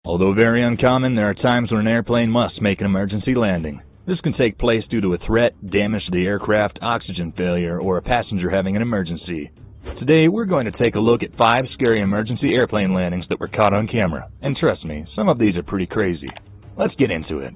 Although very uncommon, there are times when an airplane must make an emergency landing. This can take place due to a threat, damage to the aircraft, oxygen failure, or a passenger having an emergency. Today, we're going to take a look at 5 scary emergency airplane landings that were caught on camera. And trust me, some of these are pretty crazy. Let's get into it.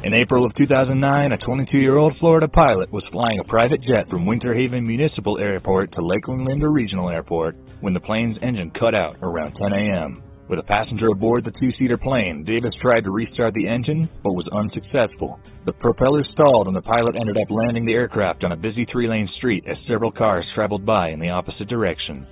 In April of 2009, a 22-year-old Florida pilot was flying a private jet from Winter Haven Municipal Airport to Lakeland Linder Regional Airport when the plane's engine cut out around 10 a.m. With a passenger aboard the 2-seater plane, Davis tried to restart the engine, but was unsuccessful. The propeller stalled and the pilot ended up landing the aircraft on a busy 3-lane street as several cars traveled by in the opposite direction.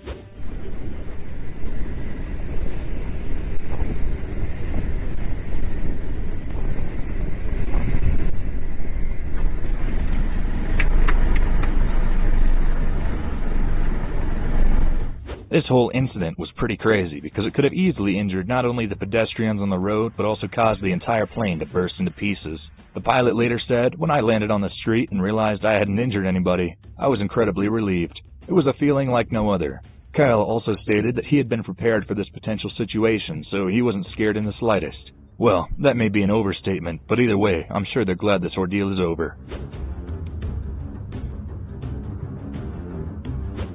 This whole incident was pretty crazy because it could have easily injured not only the pedestrians on the road, but also caused the entire plane to burst into pieces. The pilot later said, "When I landed on the street and realized I hadn't injured anybody, I was incredibly relieved. It was a feeling like no other." Kyle also stated that he had been prepared for this potential situation, so he wasn't scared in the slightest. Well, that may be an overstatement, but either way, I'm sure they're glad this ordeal is over.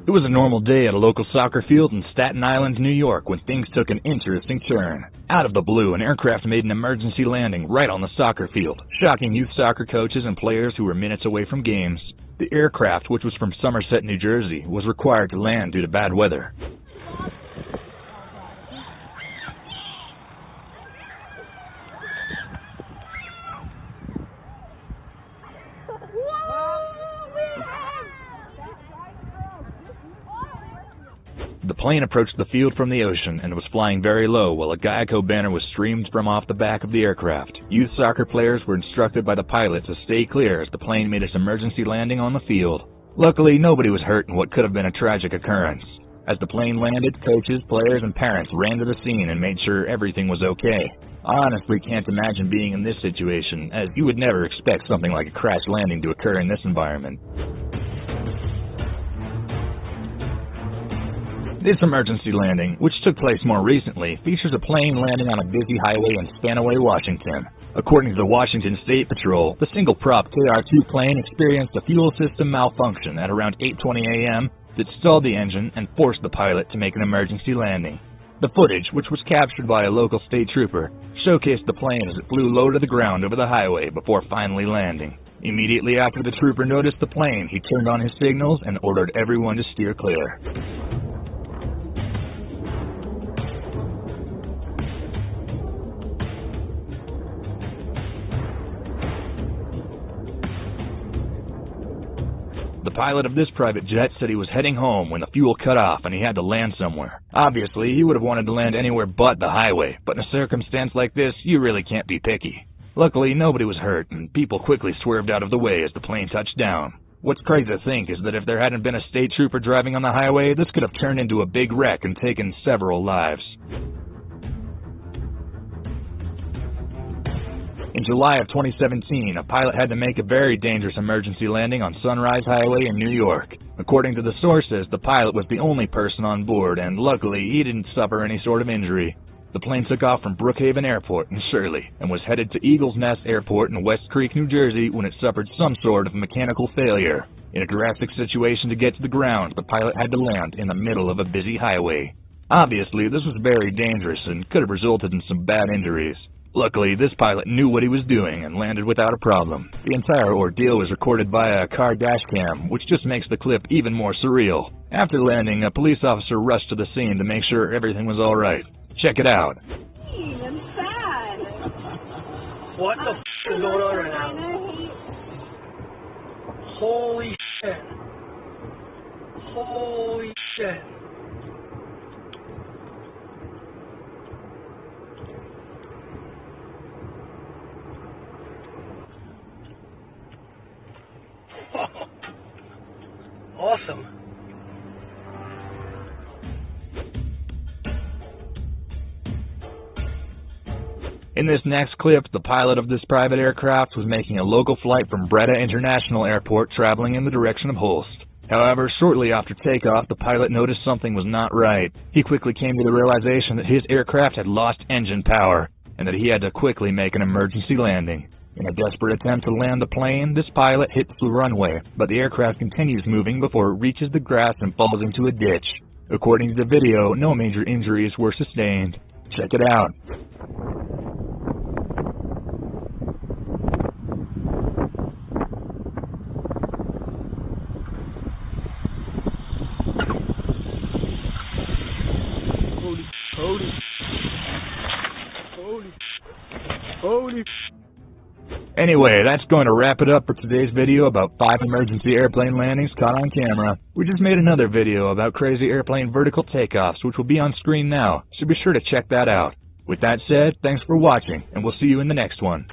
It was a normal day at a local soccer field in Staten Island, New York, when things took an interesting turn. Out of the blue, an aircraft made an emergency landing right on the soccer field, shocking youth soccer coaches and players who were minutes away from games. The aircraft, which was from Somerset, New Jersey, was required to land due to bad weather. The plane approached the field from the ocean and was flying very low while a Geico banner was streamed from off the back of the aircraft. Youth soccer players were instructed by the pilot to stay clear as the plane made its emergency landing on the field. Luckily, nobody was hurt in what could have been a tragic occurrence. As the plane landed, coaches, players, and parents ran to the scene and made sure everything was okay. I honestly can't imagine being in this situation, as you would never expect something like a crash landing to occur in this environment. This emergency landing, which took place more recently, features a plane landing on a busy highway in Spanaway, Washington. According to the Washington State Patrol, the single-prop KR-2 plane experienced a fuel system malfunction at around 8:20 a.m. that stalled the engine and forced the pilot to make an emergency landing. The footage, which was captured by a local state trooper, showcased the plane as it flew low to the ground over the highway before finally landing. Immediately after the trooper noticed the plane, he turned on his signals and ordered everyone to steer clear. The pilot of this private jet said he was heading home when the fuel cut off and he had to land somewhere. Obviously, he would have wanted to land anywhere but the highway, but in a circumstance like this, you really can't be picky. Luckily, nobody was hurt, and people quickly swerved out of the way as the plane touched down. What's crazy to think is that if there hadn't been a state trooper driving on the highway, this could have turned into a big wreck and taken several lives. In July of 2017, a pilot had to make a very dangerous emergency landing on Sunrise Highway in New York. According to the sources, the pilot was the only person on board, and luckily he didn't suffer any sort of injury. The plane took off from Brookhaven Airport in Shirley and was headed to Eagles Nest Airport in West Creek, New Jersey when it suffered some sort of mechanical failure. In a drastic situation to get to the ground, the pilot had to land in the middle of a busy highway. Obviously, this was very dangerous and could have resulted in some bad injuries. Luckily, this pilot knew what he was doing and landed without a problem. The entire ordeal was recorded via a car dash cam, which just makes the clip even more surreal. After landing, a police officer rushed to the scene to make sure everything was alright. Check it out. I'm sad. What the f is going on right now? Holy shit. Holy shit. Awesome. In this next clip, the pilot of this private aircraft was making a local flight from Breda International Airport traveling in the direction of Holst. However, shortly after takeoff, the pilot noticed something was not right. He quickly came to the realization that his aircraft had lost engine power, and that he had to quickly make an emergency landing. In a desperate attempt to land the plane, this pilot hits the runway, but the aircraft continues moving before it reaches the grass and falls into a ditch. According to the video, no major injuries were sustained. Check it out. Holy. Anyway, that's going to wrap it up for today's video about 5 emergency airplane landings caught on camera. We just made another video about crazy airplane vertical takeoffs, which will be on screen now, so be sure to check that out. With that said, thanks for watching, and we'll see you in the next one.